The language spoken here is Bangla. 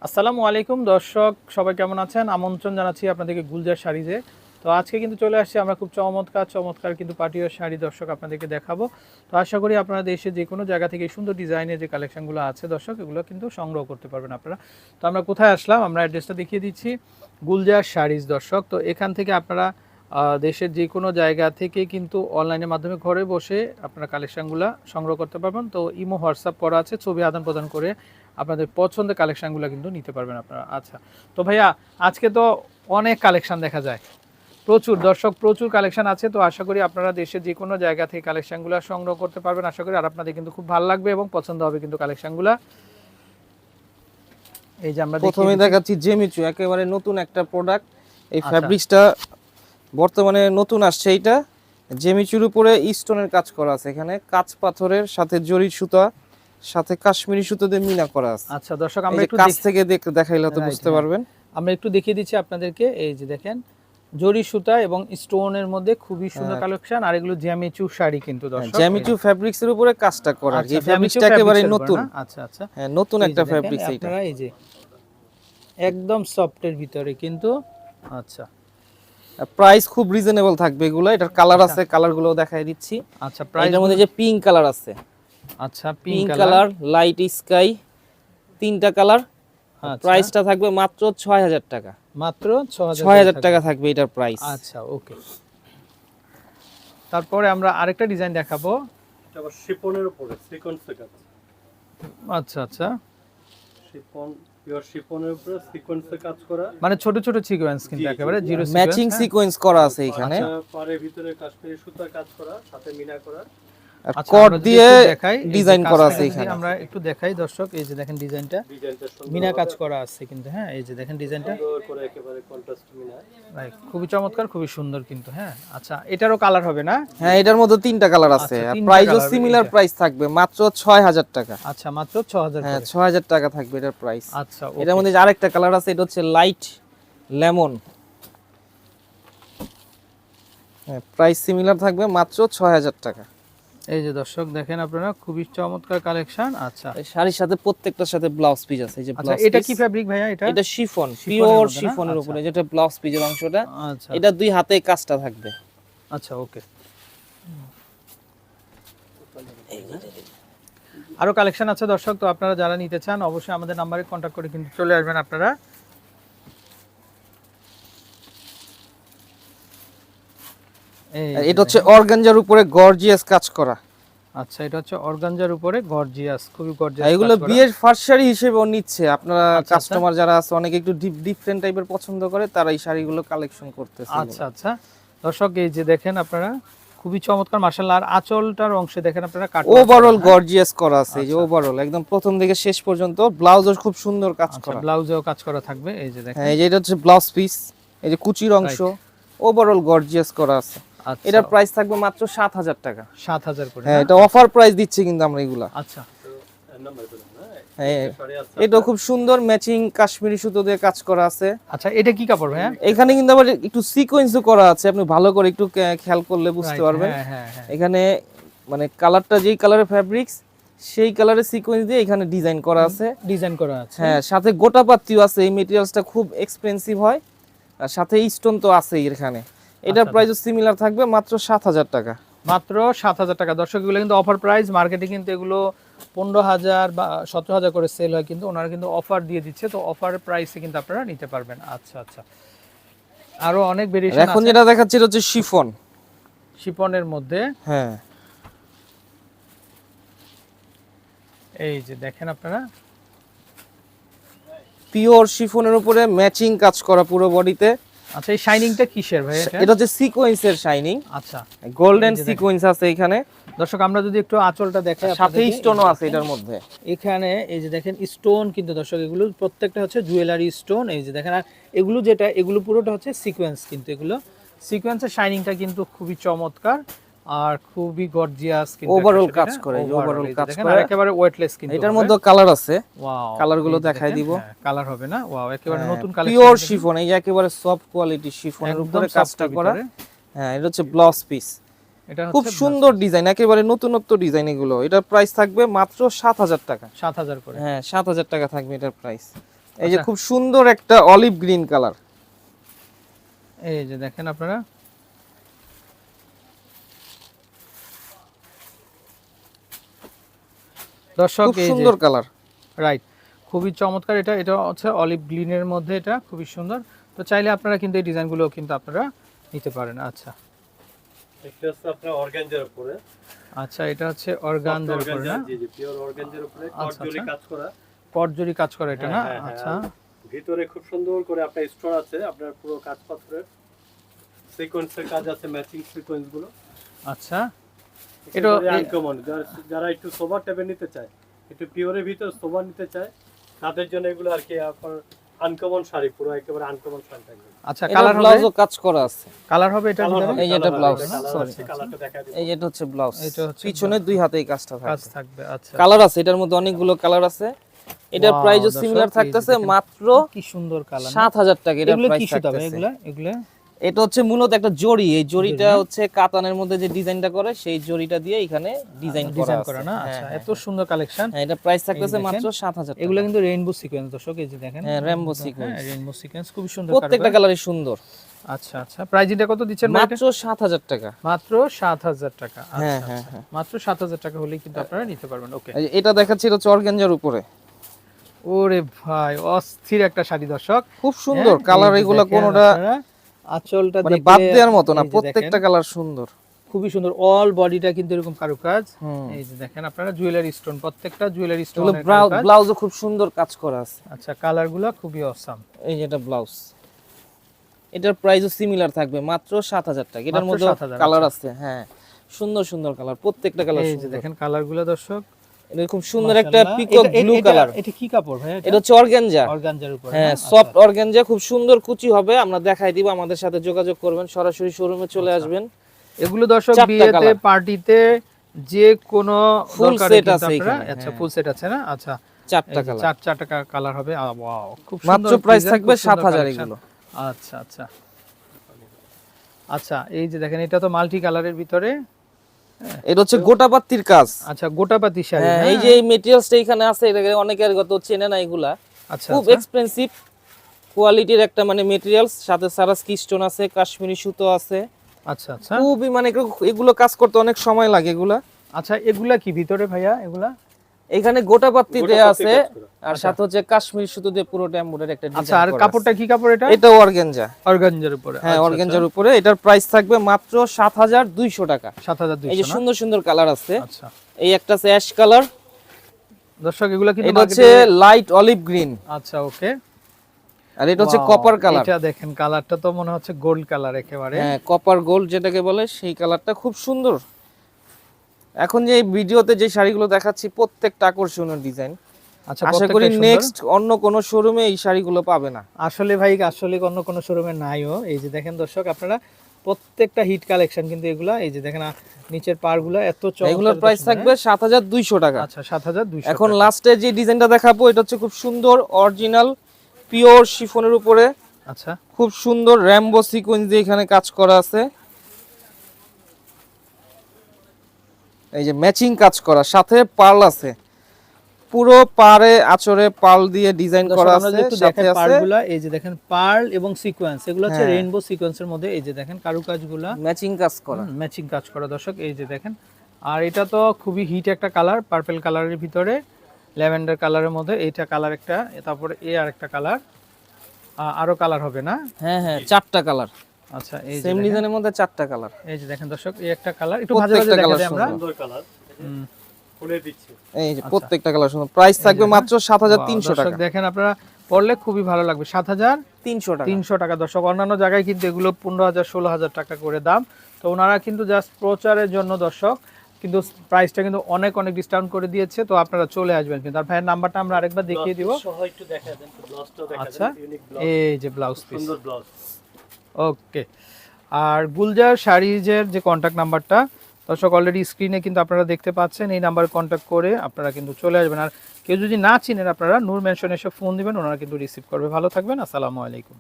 আসসালামু আলাইকুম দর্শক, সবাই কেমন আছেন? আমন্ত্রণ জানাচ্ছি আপনাদেরকে গুলজার শাড়িজে। তো আজকে কিন্তু চলে আসছি আমরা খুব চমৎকার কিন্তু পার্টিওয়ার শাড়ি দর্শক আপনাদেরকে দেখাবো। তো আশা করি আপনারা দেশে যে কোনো জায়গা থেকে এই সুন্দর ডিজাইনের যে কালেকশনগুলো আছে দর্শক, এগুলো কিন্তু সংগ্রহ করতে পারবেন আপনারা। তো আমরা কোথায় আসলাম, আমরা অ্যাড্রেসটা দেখিয়ে দিচ্ছি, গুলজার শাড়িজ দর্শক। তো এখান থেকে আপনারা দেশের যে কোনো জায়গা থেকে কিন্তু অনলাইনের মাধ্যমে ঘরে বসে আপনারা কালেকশনগুলো সংগ্রহ করতে পারবেন। তো ইমো হোয়াটসঅ্যাপ করা আছে, ছবি আদান প্রদান করে আপনাদের পছন্দের কালেকশনগুলো কিন্তু নিতে পারবেন আপনারা। আচ্ছা, তো ভাইয়া আজকে তো অনেক কালেকশন দেখা যায়, প্রচুর দর্শক, প্রচুর কালেকশন আছে। তো আশা করি আপনারা দেশের যে কোনো জায়গা থেকে কালেকশনগুলো সংগ্রহ করতে পারবেন আশা করি, আর আপনাদের কিন্তু খুব ভালো লাগবে এবং পছন্দ হবে কিন্তু কালেকশনগুলো। এই যে আমরা প্রথমে দেখাচ্ছি জেমিচু, একেবারে নতুন একটা প্রোডাক্ট। এই আচ্ছা। ফ্যাব্রিক্সটা বর্তমানে নতুন আসছে। এইটা জেমিচুর উপরে স্টোনের কাজ করা আছে, এখানে কাঁচ পাথরের সাথে জরি সুতা সাথে কাশ্মীরি সুতো দিয়ে মিনা করা আছে। আচ্ছা দর্শক, আমরা একটু কাছ থেকে দেখাইলে তো বুঝতে পারবেন। আমরা একটু দেখিয়ে দিচ্ছি আপনাদেরকে। এই যে দেখেন, জরি সুতা এবং স্টোনের মধ্যে খুবই সুন্দর কালেকশন, আর এগুলো জ্যামিচু শাড়ি কিন্তু দর্শক, জ্যামিচু ফ্যাব্রিক্স এর উপরে কাজটা করা। আচ্ছা, এই ফ্যাব্রিক্সটা একেবারে নতুন। আচ্ছা আচ্ছা, হ্যাঁ, নতুন একটা ফ্যাব্রিক্স এইটা। আপনারা এই যে একদম সফটের ভিতরে কিন্তু। আচ্ছা, প্রাইস খুব রিজনেবল থাকবে এগুলো। এটার কালার আছে, কালারগুলো দেখাই দিচ্ছি। আচ্ছা প্রাইস এর মধ্যে যে পিঙ্ক কালার আছে, আচ্ছা পিঙ্ক কালার, লাইট স্কাই, তিনটা কালার। প্রাইসটা থাকবে মাত্র 6000 টাকা। মাত্র 6000 টাকা থাকবে এটার প্রাইস। আচ্ছা ওকে, তারপরে আমরা আরেকটা ডিজাইন দেখাবো। এটা আবার শিফনের উপরে সিকোয়েন্সে কাজ। আচ্ছা আচ্ছা, শিফন, পিওর শিফনের উপরে সিকোয়েন্সে কাজ করা, মানে ছোট ছোট সিকোয়েন্স কিন্তু একেবারে জিরো ম্যাচিং সিকোয়েন্স করা আছে এখানে। পাড়ের ভিতরে কাশ্মীরি সুতার কাজ করা, সাথে মিনা করা, আর কট দিয়ে ডিজাইন করা আছে এখানে। আমরা একটু দেখাই দর্শক, এই যে দেখেন ডিজাইনটা মিনা কাজ করা আছে কিন্তু। হ্যাঁ, এই যে দেখেন ডিজাইনটা করে একেবারে কন্ট্রাস্ট মিনা, খুবই চমৎকার, খুবই সুন্দর কিন্তু। হ্যাঁ আচ্ছা, এটারও কালার হবে না? হ্যাঁ, এটার মধ্যে তিনটা কালার আছে, আর প্রাইসও সিমিলার প্রাইস থাকবে মাত্র 6000 টাকা। আচ্ছা, মাত্র 6000। হ্যাঁ, 6000 টাকা থাকবে এটার প্রাইস। আচ্ছা, এটার মধ্যে আরেকটা কালার আছে, এটা হচ্ছে লাইট লেমন। হ্যাঁ, প্রাইস সিমিলার থাকবে মাত্র 6000 টাকা। এই যে দর্শক দেখেন আপনারা, খুবই চমৎকার কালেকশন। আচ্ছা, এই শাড়ির সাথে প্রত্যেকটার সাথে ব্লাউজ পিস আছে। এই যে আচ্ছা, এটা কি ফ্যাব্রিক ভাইয়া? এটা শিফন, পিওর শিফনের উপরে যেটা ব্লাউজ পিসের অংশটা। আচ্ছা, এটা দুই হাতে কাজটা থাকবে। আচ্ছা ওকে। আরো কালেকশন আছে দর্শক, তো আপনারা যারা নিতে চান অবশ্যই আমাদের নম্বরে কন্ট্যাক্ট করে কিন্তু চলে আসবেন আপনারা। এটা হচ্ছে অর্গানজার উপরে গর্জিয়াস কাজ করা। আচ্ছা, এটা হচ্ছে অর্গানজার উপরে গর্জিয়াস, খুবই গর্জিয়াস। এগুলো বিয়ের ফার্স্ট শাড়ি হিসেবেও নিচ্ছে আপনারা। কাস্টমার যারা আছে অনেকে একটু ডিফারেন্ট টাইপের পছন্দ করে, তারা এই শাড়িগুলো কালেকশন করতেছে। আচ্ছা আচ্ছা দর্শক, এই যে দেখেন আপনারা, খুবই চমৎকার মাশাআল্লাহ। আর আঁচলটার অংশে দেখেন আপনারা কাট ওভারঅল গর্জিয়াস করা আছে। এই যে ওভারঅল একদম প্রথম থেকে শেষ পর্যন্ত। ব্লাউজও খুব সুন্দর কাজ করা, ব্লাউজেও কাজ করা থাকবে। এই যে দেখেন, হ্যাঁ, এই যে এটা হচ্ছে ব্লাউজ পিস, এই যে কুচির অংশ ওভারঅল গর্জিয়াস করা আছে। এটার প্রাইস থাকবে মাত্র 7000 টাকা। 7000 করে। হ্যাঁ, এটা অফার প্রাইস দিচ্ছি কিন্তু আমরা এগুলা। আচ্ছা, হ্যাঁ, এটা খুব সুন্দর ম্যাচিং কাশ্মীরি সুতো দিয়ে কাজ করা আছে। আচ্ছা, এটা কি কাপড় ভাইয়া? এখানে কিন্তু আবার একটু সিকোয়েন্সও করা আছে, আপনি ভালো করে একটু খেয়াল করলে বুঝতে পারবেন। এখানে মানে কালারটা যেই কালারের ফ্যাব্রিক্স, সেই কালারের সিকোয়েন্স দিয়ে এখানে ডিজাইন করা আছে। হ্যাঁ, সাথে গোটা পাত্তিও আছে। এই মেটেরিয়ালসটা খুব এক্সপেন্সিভ হয়, আর সাথে স্টোন তো আছে এখানে। এটার প্রাইসও সিমিলার থাকবে মাত্র 7000 টাকা। মাত্র 7000 টাকা দর্শক। এগুলো কিন্তু অফার প্রাইস, মার্কেটে কিন্তু এগুলো 15000 বা 17000 করে সেল হয়, কিন্তু ওনারা কিন্তু অফার দিয়ে দিচ্ছে। তো অফার প্রাইসে কিন্তু আপনারা নিতে পারবেন। আচ্ছা আচ্ছা, আরো অনেক ভেরিয়েশন আছে। এখন যেটা দেখাচ্ছি এটা হচ্ছে শিফন, শিফনের মধ্যে। হ্যাঁ, এই যে দেখেন আপনারা, পিওর শিফনের উপরে ম্যাচিং কাজ করা পুরো বডিতে। আচ্ছা, এই শাইনিংটা কিসের ভাই? এটা হচ্ছে সিকোয়েন্সের শাইনিং। আচ্ছা, গোল্ডেন সিকোয়েন্স আছে এখানে। দর্শক আমরা যদি একটু আঁচলটা দেখাই, সাথে স্টোনও আছে এটার মধ্যে। এখানে এই যে দেখেন স্টোন কিন্তু দর্শক, এগুলো প্রত্যেকটা হচ্ছে জুয়েলারি স্টোন। এই যে দেখেন, আর এগুলো যেটা, এগুলো পুরোটা হচ্ছে সিকোয়েন্স কিন্তু। এগুলো সিকোয়েন্সের শাইনিংটা কিন্তু খুবই চমৎকার আর খুবই গর্জিয়াস কিন্তু। ওভারঅল কাজ করে, ওভারঅল কাজ করে, আর একেবারে ওয়েটলেস কিন্তু। এটার মধ্যে কালার আছে, ওয়াও, কালারগুলো দেখাই দিব। কালার হবে না? ওয়াও, একেবারে নতুন কালেকশন, পিওর শিফন। এই যে একেবারে সফট কোয়ালিটি শিফনের উপরে কাজটা করা। হ্যাঁ, এটা হচ্ছে ব্লাউজ পিস। এটা খুব সুন্দর ডিজাইন, একেবারে নতুনত্ব ডিজাইন এগুলো। এটার প্রাইস থাকবে মাত্র 7000 টাকা। 7000 করে। হ্যাঁ, 7000 টাকা থাকবে এটার প্রাইস। এই যে খুব সুন্দর একটা অলিভ গ্রিন কালার, এই যে দেখেন আপনারা দর্শক, খুব এই যে সুন্দর কালার। রাইট, খুবই চমৎকার। এটা এটা হচ্ছে অলিভ গ্রিনের মধ্যে, এটা খুবই সুন্দর। তো চাইলে আপনারা কিন্তু এই ডিজাইনগুলো কিন্তু আপনারা নিতে পারেন। আচ্ছা, এটা হচ্ছে আপনার অর্গানজার উপরে। আচ্ছা, এটা হচ্ছে অর্গানজার উপরে না? জি জি, পিওর অর্গানজার উপরে কটজরি কাজ করা। কটজরি কাজ করা এটা না? আচ্ছা, ভিতরে খুব সুন্দর করে আপনার স্টোন আছে, আপনার পুরো কাজ পাথরের সিকোয়েন্সের কাজ আছে, ম্যাচিং সিকোয়েন্স গুলো। আচ্ছা, এটা আনকমন, যারা একটু সোবার টাইপের নিতে চায়, একটু পিওরের ভিতর সোবার নিতে চায়, তাদের জন্য এগুলো আর কি আপনার আনকমন শাড়ি, পুরো একেবারে আনকমন শাড়ি থাকবে। আচ্ছা, এটা কালার হবে, ব্লাউজও কাজ করা আছে। কালার হবে এটা ভিতরে। এই যে এটা ব্লাউজ, সরি কালারটা দেখা দিই। এই যে এটা হচ্ছে ব্লাউজ, এটা হচ্ছে পিছনে দুই হাতে এই কাজটা কাজ থাকবে। থাকবে। আচ্ছা, কালার আছে, এটার মধ্যে অনেকগুলো কালার আছে। এটার Wow, প্রাইসও দর্শক, সিমিলার এই যে থাকতেছে দেখেন মাত্র কি সুন্দর কালার। 7000 টাকা এটা এগুলো কি প্রাইস সুতা থাকতেছে। এগুলা? এগুলা এটা হচ্ছে মূলত একটা জড়ি, এই জড়িটা হচ্ছে কাতানের মধ্যে যে ডিজাইনটা করে সেই জড়িটা দিয়ে এখানে ডিজাইন করা না? আছে। আচ্ছা, এত সুন্দর কালেকশন। হ্যাঁ, এটা প্রাইস থাকতেছে দেখেন, মাত্র 7000 টাকা। এগুলো কিন্তু রেইনবো সিকোয়েন্স দর্শক, এই যে দেখেন। হ্যাঁ, রেইনবো সিকোয়েন্স, রেইনবো সিকোয়েন্স খুব সুন্দর। প্রত্যেকটা কালারই সুন্দর। আচ্ছা আচ্ছা, প্রাইস এটা কত দিচ্ছেন ভাই? মাত্র 7000 টাকা। মাত্র 7000 টাকা। হ্যাঁ আচ্ছা হ্যাঁ আচ্ছা, হ্যাঁ, মাত্র 7000 টাকা হলেই কিন্তু আপনারা নিতে পারবেন। ওকে, এই যে এটা দেখাচ্ছি, এটা হচ্ছে অর্গানজার উপরে। ওরে ভাই, অস্থির একটা শাড়ি দর্শক, খুব সুন্দর হ্যাঁ, কালার, এই যে এগুলো দেখেন কোনোটা আপনারা, আঁচলটা মানে দেখলে বাদ দেওয়ার মতো না, এই যে প্রত্যেকটা দেখেন, কালার সুন্দর। খুবই সুন্দর। অল বডিটা কিন্তু এরকম কারুকাজ। হুম। এই যে দেখেন আপনারা জুয়েলারি স্টোন, প্রত্যেকটা জুয়েলারি স্টোন। এগুলো ব্লাউজও খুব সুন্দর কাজ করা আছে। আচ্ছা, কালারগুলো খুবই অসাম। এই যে এটা ব্লাউজ, এটার প্রাইসও সিমিলার থাকবে মাত্র 7000 টাকা। এটার মাত্র মধ্যে 7000, কালার আছে। হ্যাঁ, সুন্দর সুন্দর কালার, প্রত্যেকটা কালার এই যে সুন্দর। দেখেন কালারগুলো দর্শক, এটা খুব সুন্দর একটা মাশাআল্লাহ। Peacock blue colour. এটা কি কাপড় ভাই? এটা হচ্ছে অর্গানজা। অর্গানজার উপরে। হ্যাঁ, না? সফট অর্গানজা, খুব সুন্দর কুচি হবে। আমরা দেখাই দিব, আমাদের সাথে যোগাযোগ করবেন, সরাসরি শোরুমে চলে আসবেন। এগুলো দর্শক 4টা বিয়েতে, কালার। পার্টিতে যে কোনো ফুল দরকারে সেট কিন্তু আছে আপনারা, এখানে। আচ্ছা হ্যাঁ। ফুল সেট আছে না? আচ্ছা, 4টা কালার, চার টাকা কালার হবে। ওয়াও, খুব সুন্দর। মাত্র প্রাইস design, থাকবে খুব সুন্দর 7000 collection। এগুলো। আচ্ছা আচ্ছা আচ্ছা, এই যে দেখেন এটা তো মাল্টি কালারের ভিতরে। এটা হচ্ছে গোটাপাত্তির কাজ। আচ্ছা, গোটাপাতি শাড়ি হ্যাঁ, না? এই যে এই মেটেরিয়ালসটা এখানে আছে, এটা অনেকের গত চেনে না এগুলা। আচ্ছা, খুব এক্সপেন্সিভ কোয়ালিটির একটা মানে মেটেরিয়ালস, সাথে সারাস্কি স্টোন আছে, কাশ্মীরি সুতো আছে। আচ্ছা আচ্ছা খুবই মানে এগুলো কাজ করতে অনেক সময় লাগে এগুলা। আচ্ছা, এগুলা কি ভিতরে ভাইয়া? এগুলা এখানে গোটাপাত্তি দেয়া আছে, কাজ করা। আর সাথে হচ্ছে কাশ্মীরি সুতো দিয়ে পুরোটা এমব্রয়ডারি একটা ডিজাইন আচ্ছা, আর করা কাপড়টা কি কাপড় এটা? এটা অর্গানজা। অর্গানজার উপরে। হ্যাঁ, আচ্ছা, অর্গানজার উপরে। এটার প্রাইস থাকবে মাত্র 7200 টাকা। 7200 এই যে না? সুন্দর সুন্দর কালার আছে। আচ্ছা এই একটা আছে অ্যাশ কালার, দর্শক, এগুলা কিন্তু এটা হচ্ছে market-এ- লাইট অলিভ গ্রিন, আচ্ছা, ওকে। আর এটা হচ্ছে Wow, কপার কালার। এটা দেখেন কালারটা তো মনে হচ্ছে গোল্ড কালার একেবারে। হ্যাঁ, কপার গোল্ড যেটাকে বলে, সেই কালারটা খুব সুন্দর। এখন যে এই ভিডিওতে যে শাড়িগুলো দেখাচ্ছি প্রত্যেকটা আকর্ষণীয় ডিজাইন। আচ্ছা, আশা প্রত্যেকটাই করি সুন্দর। নেক্সট অন্য কোন শোরুমে এই শাড়িগুলো পাবে না। আসলে ভাই, আসলে অন্য কোনো শোরুমে নাইও। এই যে দেখেন দর্শক আপনারা, প্রত্যেকটা হিট কালেকশন কিন্তু এগুলা। এই যে দেখেন নিচের পারগুলা এত চমৎকার। এগুলোর প্রাইস থাকবে 7200 টাকা। আচ্ছা, 7200। এখন লাস্টে যে ডিজাইনটা দেখাবো, এটা হচ্ছে খুব সুন্দর অরিজিনাল পিওর শিফনের উপরে, আচ্ছা, খুব সুন্দর র্যাম্বো সিকোয়েন্স দিয়ে এখানে কাজ করা আছে। এই যে ম্যাচিং কাজ করা, সাথে পার্ল আছে, পুরো পারে আঁচড়ে পার্ল দিয়ে ডিজাইন করা আমরা আছে। যেহেতু সাথে দেখেন আছে পারগুলা, এই যে দেখেন পার্ল এবং সিকোয়েন্স, এগুলো হচ্ছে হ্যাঁ। রেইনবো সিকোয়েন্সের মধ্যে। এই যে দেখেন কারুকাজগুলা ম্যাচিং কাজ করা। ম্যাচিং কাজ করা দর্শক, এই যে দেখেন। আর এটা তো খুবই হিট একটা কালার, পার্পল কালারের ভিতরে ল্যাভেন্ডার কালারের মধ্যে। এইটা কালার একটা, তারপরে আর একটা কালার, আরো কালার হবে না? হ্যাঁ হ্যাঁ, 4টা কালার, আচ্ছা, এই যে সেম দেখেন, ডিজাইনের মধ্যে 4টা কালার। এই যে দেখেন দর্শক, এই একটা কালার একটু ভাজে ভাজে প্রত্যেকটা দেখা কালার যায় আমরা। সুন্দর কালার, খুলে দিচ্ছি। এই যে প্রত্যেকটা কালার সুন্দর। প্রাইস থাকবে মাত্র 7300 দর্শক টাকা। দেখেন আপনারা পড়লে খুবই ভালো লাগবে। 7300 টাকা। 7300 টাকা দর্শক। অন্যান্য জায়গায় কিন্তু এগুলো 15000 16000 টাকা করে দাম। তো ওনারা কিন্তু জাস্ট প্রচারের জন্য দর্শক কিন্তু প্রাইসটা কিন্তু অনেক অনেক ডিসকাউন্ট করে দিয়েছে। তো আপনারা চলে আসবেন কিন্তু। আর ভাইয়ের নাম্বারটা আমরা আরেকবার দেখিয়ে দিব। সহ একটু দেখা দেন, ব্লাউজটাও দেখা আচ্ছা, দেন, ইউনিক ব্লাউজ, এই যে ব্লাউজ পিস। সুন্দর ব্লাউজ। ওকে। আর গুলজার শাড়িজের যে কন্ট্যাক্ট নাম্বারটা দর্শক অলরেডি স্ক্রিনে কিন্তু আপনারা দেখতে পাচ্ছেন, এই নাম্বারে কন্ট্যাক্ট করে আপনারা কিন্তু চলে আসবেন। আর কেউ যদি না চিনেন, আপনারা নূর মেনশন এসে ফোন দিবেন, ওনারা কিন্তু রিসিভ করবে। ভালো থাকবেন, আসসালামু আলাইকুম।